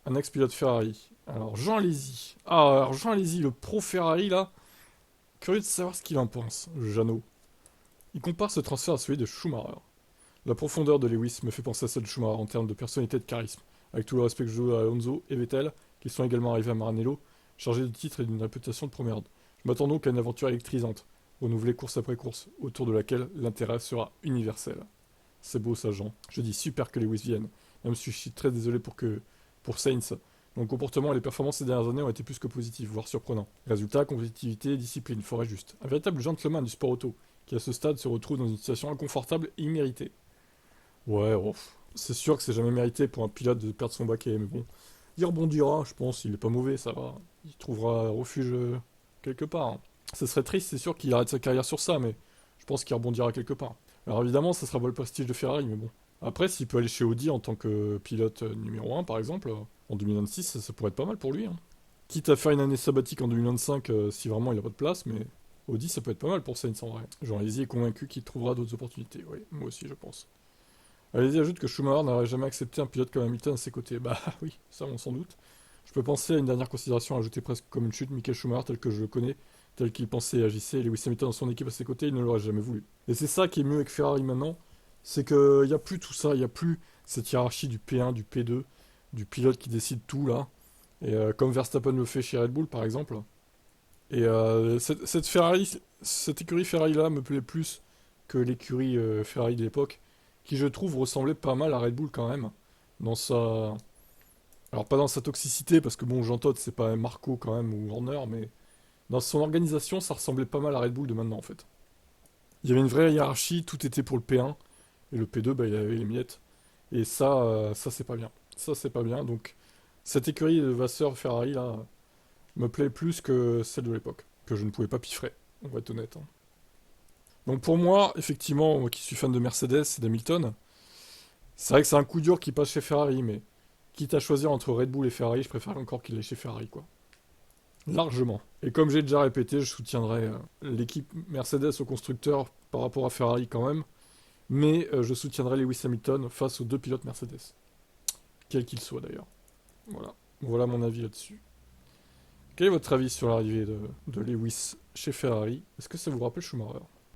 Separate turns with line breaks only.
un ex-pilote Ferrari. Alors, Jean Alesi. Ah, alors Jean Alesi, le pro Ferrari, là. Curieux de savoir ce qu'il en pense, Jeannot. Il compare ce transfert à celui de Schumacher. La profondeur de Lewis me fait penser à celle de Schumacher en termes de personnalité et de charisme. Avec tout le respect que je dois à Alonso et Vettel, qui sont également arrivés à Maranello, chargés de titres et d'une réputation de première. Je m'attends donc à une aventure électrisante, renouvelée course après course, autour de laquelle l'intérêt sera universel. C'est beau ça, Jean. Je dis super que Lewis vienne, même si je suis très désolé pour Sainz. Mon comportement et les performances ces dernières années ont été plus que positifs, voire surprenants. Résultat, compétitivité et discipline, fort et juste. Un véritable gentleman du sport auto, qui à ce stade se retrouve dans une situation inconfortable et imméritée. Ouais, oh, c'est sûr que c'est jamais mérité pour un pilote de perdre son baquet, mais bon. Il rebondira, je pense, il est pas mauvais, ça va. Il trouvera refuge quelque part, hein. Ce serait triste, c'est sûr qu'il arrête sa carrière sur ça, mais je pense qu'il rebondira quelque part. Alors évidemment, ça sera pas le prestige de Ferrari, mais bon. Après, s'il peut aller chez Audi en tant que pilote numéro un, par exemple, en 2026, ça pourrait être pas mal pour lui, hein. Quitte à faire une année sabbatique en 2025 si vraiment il a pas de place, mais Audi, ça peut être pas mal pour Sainz en vrai. Jean Alesi est convaincu qu'il trouvera d'autres opportunités, oui, moi aussi je pense. Alesi ajoute que Schumacher n'aurait jamais accepté un pilote comme Hamilton à ses côtés. Bah oui, ça on s'en doute. Je peux penser à une dernière considération ajoutée presque comme une chute, Michael Schumacher tel que je le connais, tel qu'il pensait et agissait, et Lewis Hamilton dans son équipe à ses côtés, il ne l'aurait jamais voulu. Et c'est ça qui est mieux avec Ferrari maintenant, c'est qu'il n'y a plus tout ça, il n'y a plus cette hiérarchie du P1, du P2, du pilote qui décide tout là, et comme Verstappen le fait chez Red Bull par exemple. Et cette Ferrari, cette écurie Ferrari là me plaît plus que l'écurie Ferrari de l'époque, qui je trouve ressemblait pas mal à Red Bull quand même, dans sa... Alors pas dans sa toxicité, parce que bon, Jean Todt c'est pas Marco quand même, ou Horner, mais dans son organisation ça ressemblait pas mal à Red Bull de maintenant en fait. Il y avait une vraie hiérarchie, tout était pour le P1, et le P2 bah il avait les miettes. Et ça c'est pas bien. Ça c'est pas bien, donc cette écurie de Vasseur Ferrari là me plaît plus que celle de l'époque, que je ne pouvais pas piffrer, on va être honnête, hein. Donc pour moi, effectivement, moi qui suis fan de Mercedes et d'Hamilton, c'est vrai que c'est un coup dur qui passe chez Ferrari, mais quitte à choisir entre Red Bull et Ferrari, je préfère encore qu'il aille chez Ferrari, quoi. Largement. Et comme j'ai déjà répété, je soutiendrai l'équipe Mercedes au constructeur par rapport à Ferrari quand même, mais je soutiendrai Lewis Hamilton face aux deux pilotes Mercedes, quels qu'ils soient d'ailleurs. Voilà. Voilà mon avis là-dessus. Quel est votre avis sur l'arrivée de Lewis chez Ferrari? Est-ce que ça vous rappelle Schumacher?